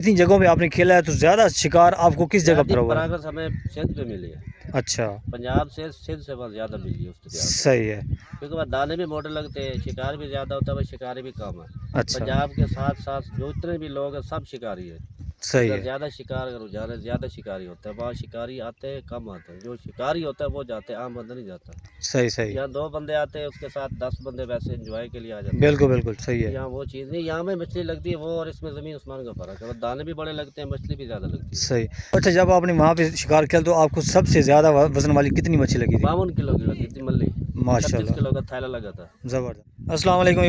اتنی جگہوں پہ آپ نے کھیلا ہے تو زیادہ شکار آپ کو کس جگہ پر ہوا ہے؟ پراگرس ہمیں سندھ پہ ملی ہے، اچھا پنجاب سے سندھ سے بہت زیادہ ملی ہے اس دریا سے، صحیح ہے، کیونکہ وہ دانے بھی موٹے لگتے ہیں، شکار بھی زیادہ ہوتا ہے، وہ شکاری بھی کم ہے۔ اچھا پنجاب کے ساتھ ساتھ جو اتنے بھی لوگ ہیں سب شکاری ہیں، صحیح ادھر ہے، زیادہ شکار کا رجحان ہے، زیادہ شکاری ہوتا ہے، وہاں شکاری آتے ہیں کم آتے ہیں، جو شکاری ہوتا ہے وہ جاتے ہیں، عام بندہ نہیں جاتا۔ صحیح صحیح، یہاں 2 بندے آتے ہیں، اس کے ساتھ 10 بندے ویسے انجوائے کے لیے آ جاتے ہیں۔ بالکل بالکل صحیح ہے، یہاں وہ چیز نہیں، یہاں میں مچھلی لگتی ہے وہ، اور اس میں زمین آسمان کا فرق ہے، وہ دانے بھی بڑے لگتے ہیں، مچھلی بھی زیادہ لگتی ہے۔ صحیح۔ اچھا جب آپ نے وہاں پہ شکار کیا تو آپ کو سب سے زیادہ وزن والی کتنی مچھلی لگی تھی؟ 52 کلو کی لگی تھی ملی، ماشاء 36 اللہ، کلو کا تھیلا لگا تھا۔ زبردست۔ السلام علیکم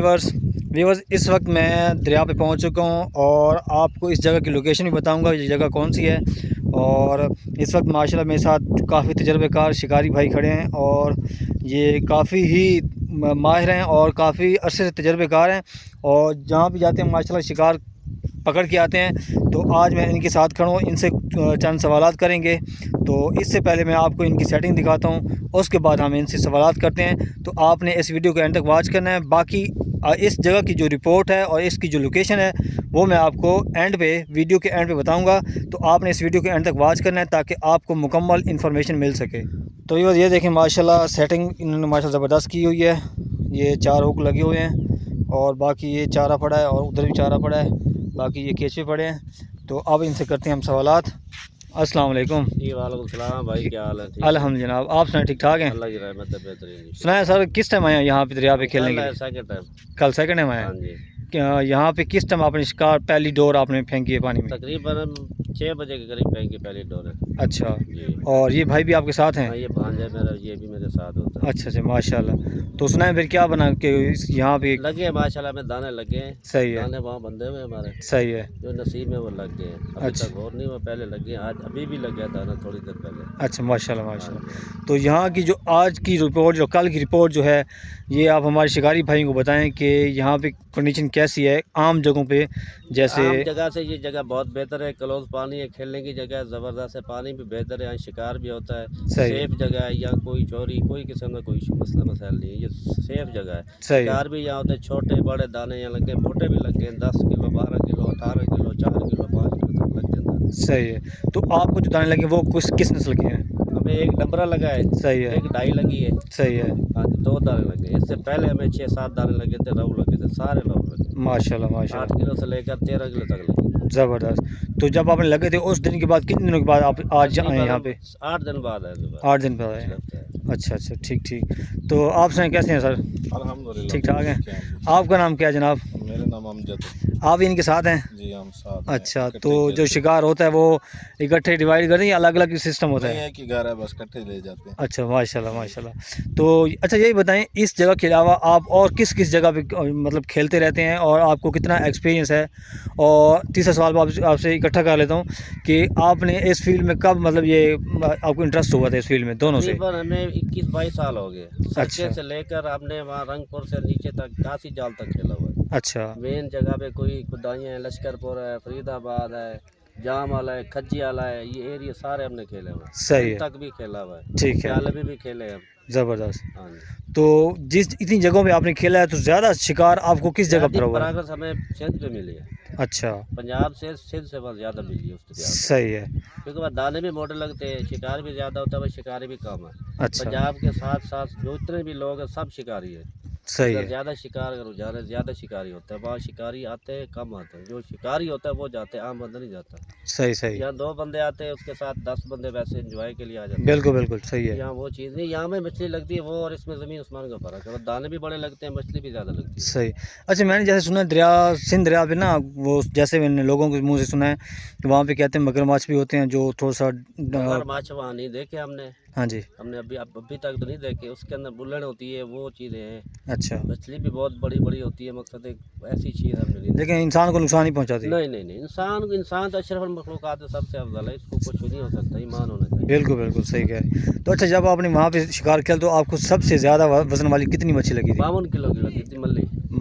ویورز، اس وقت میں دریا پہ پہنچ چکا ہوں اور آپ کو اس جگہ کی لوکیشن بھی بتاؤں گا یہ جگہ کون سی ہے، اور اس وقت ماشاءاللہ میرے ساتھ کافی تجربے کار شکاری بھائی کھڑے ہیں اور یہ کافی ہی ماہر ہیں اور کافی عرصے سے تجربے کار ہیں، اور جہاں بھی جاتے ہیں ماشاءاللہ شکار پکڑ کے آتے ہیں۔ تو آج میں ان کے ساتھ کھڑا ہوں، ان سے چند سوالات کریں گے۔ تو اس سے پہلے میں آپ کو ان کی سیٹنگ دکھاتا ہوں، اس کے بعد ہم ان سے سوالات کرتے ہیں۔ تو آپ نے اس ویڈیو کو اینڈ تک واچ کرنا ہے، باقی اس جگہ کی جو رپورٹ ہے اور اس کی جو لوکیشن ہے وہ میں آپ کو اینڈ پہ ویڈیو کے اینڈ پہ بتاؤں گا۔ تو آپ نے اس ویڈیو کو اینڈ تک واچ کرنا ہے تاکہ آپ کو مکمل انفارمیشن مل سکے۔ تو یہ دیکھیں ماشاءاللہ سیٹنگ انہوں نے ماشاءاللہ زبردست کی ہوئی ہے، یہ 4 ہک لگے ہوئے ہیں اور باقی یہ چارہ پڑا ہے اور ادھر بھی چارہ پڑا ہے، باقی یہ کیچے پڑے ہیں۔ تو اب ان سے کرتے ہیں ہم سوالات۔ السلام علیکم۔ جی وعلیکم السلام بھائی، کیا حال ہے؟ ٹھیک ہے الحمد جناب، آپ سنائیں ٹھیک ٹھاک ہیں؟ اللہ کی رحمت ہے، بہترین جی۔ سنائیں سر کس ٹائم آئے ہیں یہاں پہ دریا پہ کھیلنے کل کے ہے لیے؟ Second time. کل سیکنڈ ٹائم آئے ہاں ہیں؟ جی، یہاں پہ کس ٹائم آپ نے شکار پہلی ڈور آپ نے پھینکی ہے پانی میں؟ تقریباً 6 بجے کے قریب پہنگی پہلی ڈور ہے اچھا، جی۔ اور یہ بھائی بھی آپ کے ساتھ ہیں؟ ہاں یہ بھانجا ہے میرا، یہ بھی میرے ساتھ ہوتا ہے۔ اچھا اچھا ماشاءاللہ۔ تو سنائیں پھر کیا بنا کہ یہاں پہ؟ لگے ہیں ماشاءاللہ میں دانے لگے ہیں، صحیح ہے، دانے وہاں بندے ہوئے ہمارے، صحیح ہے، جو نصیب میں وہ لگ گئے ہیں، ابھی اچھا تک اور نہیں ہوا، پہلے لگے ہیں، آج ابھی بھی لگ گیا دانا تھوڑی دیر پہلے۔ اچھا ماشاءاللہ ہاں ماشاءاللہ۔ جی، تو یہاں کی جو آج کی رپورٹ جو کل کی رپورٹ جو ہے یہ آپ ہمارے شکاری بھائیوں کو بتائیں کہ یہاں پہ کنڈیشن کیسی ہے عام جگہوں پہ جیسے؟ عام جگہ سے یہ جگہ بہت بہتر ہے، کلوز پانی ہے، کھیلنے کی جگہ ہے، زبردست ہے، پانی بھی بہتر ہے، یہاں شکار بھی ہوتا ہے، صحیح ہے، سیف جگہ ہے، یہاں کوئی چوری کوئی قسم کا کوئی مسئلہ مسائل نہیں ہے، یہ سیف جگہ ہے۔ صحیح ہے، شکار بھی یہاں ہوتے ہیں، چھوٹے بڑے دانے یہاں لگے ہیں، موٹے بھی لگے ہیں، 10 کلو 12 کلو 18 کلو 4 کلو 5 کلو تک لگ ہیں دانے۔ صحیح ہے۔ تو آپ کو جو دانے لگے وہ کس نسل کے ہیں؟ ہمیں ایک ڈمرا لگا ہے، صحیح ہے، ایک ڈائی لگی ہے، صحیح ہے، ہاں جی 2 دانے لگے ہیں، اس سے پہلے ہمیں 6-7 دانے لگے تھے، رہو لگے تھے، سارے رہو لگے تھے، ماشاءاللہ 8 ماشاءاللہ، کلو سے لے کر 13 کلو تک لگے تھے۔ زبردست۔ تو جب آپ نے لگے تھے اس دن کے بعد کتنے دنوں کے بعد آپ آج آئے تقریباً یہاں پہ؟ 8 دن بعد ہے دوبارہ، 8 دن بعد آئے پچھلے ہیں؟ ہفتے ہے۔ اچھا اچھا ٹھیک ٹھیک۔ تو آپ سنائیں کیسے ہیں سر؟ الحمدللہ ٹھیک ٹھاک ہیں؟ کیا آپ کا نام کیا ہے جناب؟ میرا نام امجد ہے آپ ان کے ساتھ ہیں؟ جی، ہم ساتھ ہیں، اچھا، اکٹھے تو جو کھیلتے ہیں۔ شکار ہوتا ہے وہ اکٹھے ڈیوائیڈ کرتے ہیں یا الگ الگ سسٹم ہوتا نہیں ہے؟ ہے کہ گھر ہے بس کٹھے لے جاتے ہیں۔ اچھا ماشاءاللہ ماشاءاللہ۔ تو اچھا یہی بتائیں اس جگہ کے علاوہ آپ اور کس کس جگہ پہ مطلب کھیلتے رہتے ہیں اور آپ کو کتنا ایکسپیرینس ہے؟ اور تیسرا سوال آپ سے اکٹھا کر لیتا ہوں کہ آپ نے اس فیلڈ میں کب مطلب یہ آپ کو انٹرسٹ ہوا تھا اس فیلڈ میں دونوں سے؟ تقریباً ہمیں 21-22 سال ہو گئے، اچھا سرکے سے لے کر ہم نے وہاں رنگ پور سے نیچے تک کاسی جال تک کھیلا ہوا ہے۔ اچھا مین جگہ پہ کوئی کھدائیاں ہیں، لشکر پور ہے، فرید آباد ہے، جام والا ہے، کھجی والا ہے، یہ ایریا سارے ہم نے کھیلے ہوئے ہیں، صحیح سندھ ہے، تک بھی کھیلا ہوا ہے، ٹھیک ہے، پیالے بھی کھیلے ہیں ہم۔ زبردست۔ ہاں جی، تو اتنی جگہوں پہ آپ نے کھیلا ہے تو زیادہ شکار آپ کو کس جگہ پر ہوا ہے؟ پراگرس ہمیں سندھ پہ ملی ہے، اچھا پنجاب سے سندھ سے بہت زیادہ ملی ہے اس دریا سے، صحیح ہے، کیونکہ وہ دانے بھی موٹے لگتے ہیں، شکار بھی زیادہ ہوتا ہے، وہ شکاری بھی کم ہے۔ اچھا پنجاب کے ساتھ ساتھ جو اتنے بھی لوگ ہیں سب شکاری ہیں، صحیح ادھر ہے، زیادہ شکار کا رجحان ہے، زیادہ شکاری ہوتا ہے، وہاں شکاری آتے ہیں کم آتے ہیں، جو شکاری ہوتا ہے وہ جاتے ہیں، عام بندہ نہیں جاتا۔ صحیح صحیح، یہاں 2 بندے آتے ہیں، اس کے ساتھ 10 بندے ویسے انجوائے کے لیے آ جاتے ہیں۔ بالکل بالکل صحیح ہے، یہاں وہ چیز نہیں، یہاں میں مچھلی لگتی ہے وہ، اور اس میں زمین آسمان کا فرق ہے، وہ دانے بھی بڑے لگتے ہیں، مچھلی بھی زیادہ لگتی ہے۔ صحیح۔ اچھا میں نے جیسے سنا دریا سندھ دریا پہ نا وہ جیسے میں نے لوگوں کے منہ سے سنا ہے کہ وہاں پہ کہتے ہیں مگر ماچھ بھی ہوتے ہیں جو تھوڑا سا مگر ماچھ وہاں نہیں دیکھے ہم نے، ہاں جی ابھی تک تو نہیں دیکھے، اس کے اندر بلڑ ہوتی ہے، وہ چیزیں ہیں، اچھا، مچھلی بھی بہت بڑی بڑی ہوتی ہے، مقصد ایک ایسی چیز ہم نے نہیں لیکن انسان کو نقصان نہیں پہنچاتی؟ نہیں، انسان تو اشرف المخلوقات ہے، سب سے افضل ہے، اس کو کچھ نہیں ہو سکتا، ایمان ہونا چاہیے۔ بالکل بالکل صحیح کہہ رہے ہیں۔ تو اچھا جب آپ نے وہاں پہ شکار کیا تو آپ کو سب سے زیادہ وزن والی کتنی مچھلی لگی تھی؟ 52 کلو کی لگی تھی ملی،